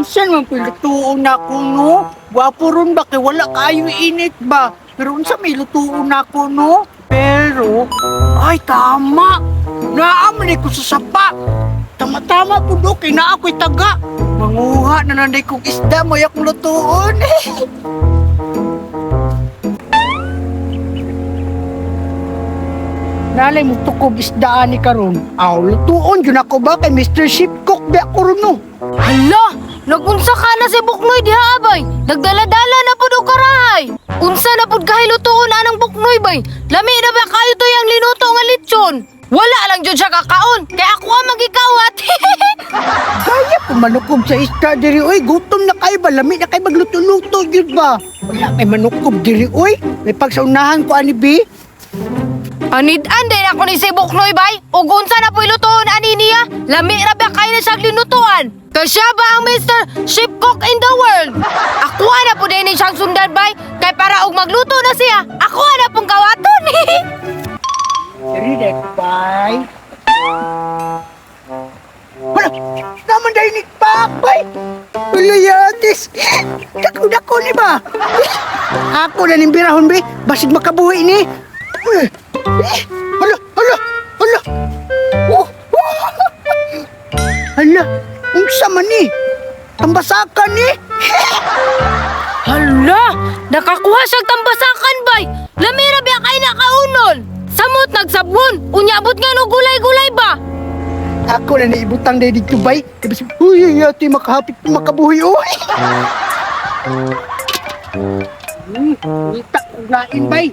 Unsan man pilutuon ako no? Wapo ron ba kay wala kayo init ba? Pero unsa may lutuon ako no? Pero ay tama. Naaman ko sa sapa. Tama-tama po do kay naa ako'y taga. Manguha na nanday kong isda mo yak lutuon. Nalay mo tukob isdaan ni karon. Aw, lutuon yun ako ba kay Mr. Ship Cook ba ako ron no? Hala! Nagunsa ka na si Buknoy diha abay. Nagdala-dala na pud og karahay. Unsa na pud kahay lutuon anang Buknoy bay? Lami na ba kayo to yang linuto nga lechon? Wala lang jud siya kakaon. Kay ako ang magikawat. Kaya po manukob sa isda diri oy. Gutom na kayo ba? Lami na kayo magluto-luto yun ba? Wala may manukob diri oy. May pagsaunahan ko ani bi. Anid-an din ako ni si Buknoy bay. Ug unsa na po'y lutuon ani niya? Lami ra ba kayo na siyang linutuan? Kay siya ba ang Mr. Ship Cook in the world? Ako na po din siyang sundan bay. Kay para og magluto na siya, ako na pong kawaton. Diri bay. Wala! Naman dahil ni Papay! Wala yatis! Dako-dako ni ba? Ako na nimbirahon bi. Basig makabuhi ni. Hala! Hala! Hala! Oh! Hala! Unsa man ni? Tambasakan ni? Hala! Nakakuha siyang tambasakan bay. Lami ra ba kayo nakaunol? Samot nagsabon. Unyabot nga no gulay-gulay ba? Ako na naibutang dahil dito bay. Kasi, uy, yati makahapit pa makabuhi. Uy! Kita ko nain bay.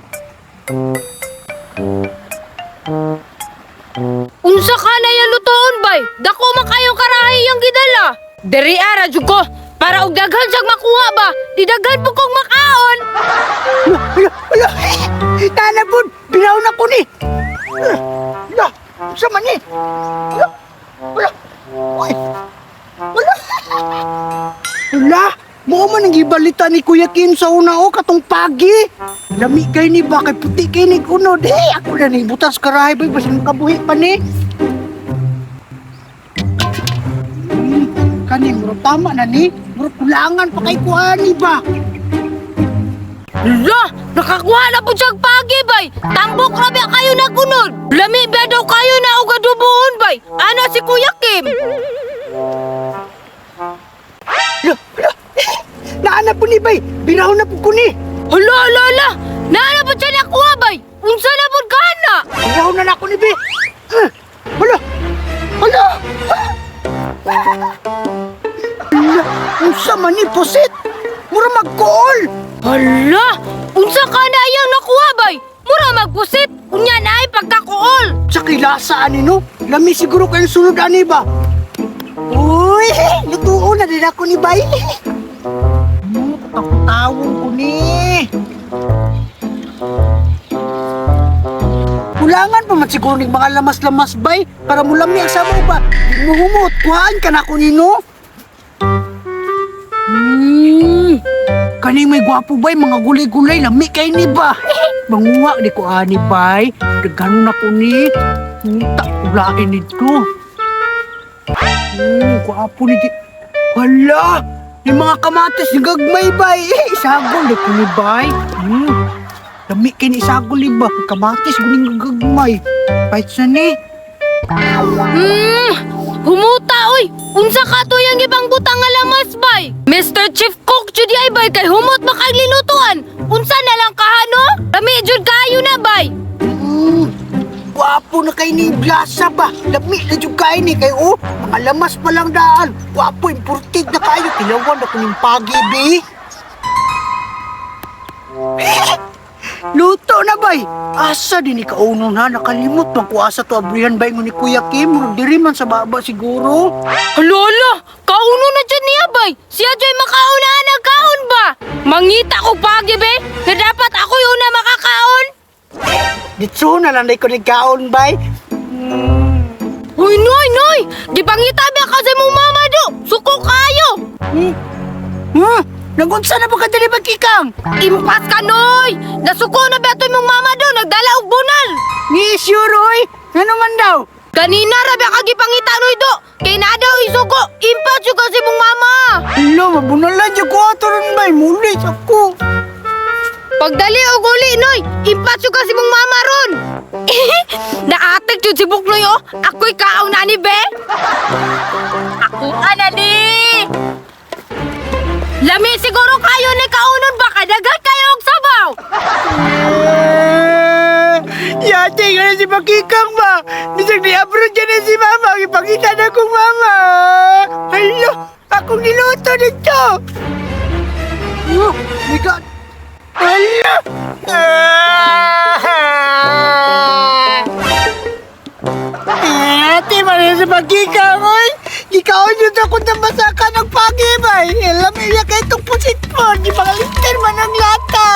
Unsa ka na yan lutoon bay? Dako makayo karahay yung gidala. Diri ara jud ko. Para og daghan siyang makuha ba? Di daghan po kong makaon. Hala! Tana po! Binaw na ko ni! Hala! Sama ni! Hala! Hala! Uy! Hala! Hala! Mo man ang gibalita ni Kuya Kim sa una o katong pagi! Lami kay ni ba? Kay puti kay ni unod! Hey! Ako na ni butas karahay ba? Basta makabuhi pa ni! Kani, muro tama na ni! Muro kulangan pa kay kuani ba? Hala! Nakakuha na po siyang pagi bay. Tambok ra ba kayo nagunod? Lami ba daw kayo na og adubuhon bay? Ana si Kuya Kim? Hala! Hala! Naana po ni bay! Binaw na po ko ni! Hala, hala, hala! Naana po siya nakuha bay? Unsa na po kana? Binaw na ako ni bay! Hala! Hala! Hala! Unsa man ni posit? Mura magkool! Hala! Unsa ka na iyang nakuha bay? Mura magpusit! Unya na ay pagkakuol! Sa kilasaan ni no? Lami siguro kayong sunod ani ba? Uy! Lutuon na din ako ni bay! Takot-tawon ko ni! Kulangan pa man siguro ng mga lamas-lamas bay para mulami ang sabaw ba? Di mo humot, kuhaan ka na ko nino! Kani may gwapo bay, mga gulay-gulay, lami kay ni ba? Manguha di ko ani bay, daghan na ko ni. Tak ulain nito. Gwapo ni di. Hala! Yung mga kamatis ni gagmay bay, isagol di ko ni bay. Lami kay ni isagol ni ba? Kamatis guling gagmay. Bait sa ni. Humuta oy! Unsa ka to yang ibang butang nga lamas bay? Mr. Chief Cook jud ay bay kay humot ba kag linutuan? Unsa na lang kahano? Lami jud kayo na bay. Gwapo na kay ni Blasa ba? Lami na jud kay ni kay oh, mga lamas pa lang daan. Gwapo, imported na kayo. Tilawan ako ng pagi, bi. Luto na bay. Asa din ni kauno na nakalimot man ko asa to abrihan bay mo ni Kuya Kim. Murag diri man sa baba siguro. Hala, kauno na dyan niya bay. Siya dyan makaunahan ang kaon ba? Mangita ko pagi be, na dapat ako yung una makakaon. Ditso na lang day ko ni kaon bay. Uy, noy, noy! Di pangita ba kasi mong mama do? Suko kayo! Nagunsa na po ka dali magkikam? Impas ka, noy! Nasuko na ba ito mong mama do? Nagdala og bunal! Ni sure oy. Ano man daw? Kanina ra ba kagipangita noy do? Kay na daw isuko, impas yung kasi mong mama! Hala, mabunalan dyan ko ato rin bay. Mulis ako. Pagdali og uli, Noy! Impas yung kasi mong mama ron! Naatik yun si Buknoy, oh! Ako'y kaaw na ni Be! Ako ana ni! Lami siguro kayo ni kaunon baka dagat kayo og sabaw! Yate ka na si Pakikang ba? Bisag ni-abroad dyan na si Mama. Ipakita na kong Mama. Hala, akong niluto nito. Oh my God. Hala! Ate, maraming sa Pakikang, oy. Ikaw yun ako nabasaka ng pag-ibay. Alam mo, iya kayo itong pusit po. Di ba kaliter man ang lata?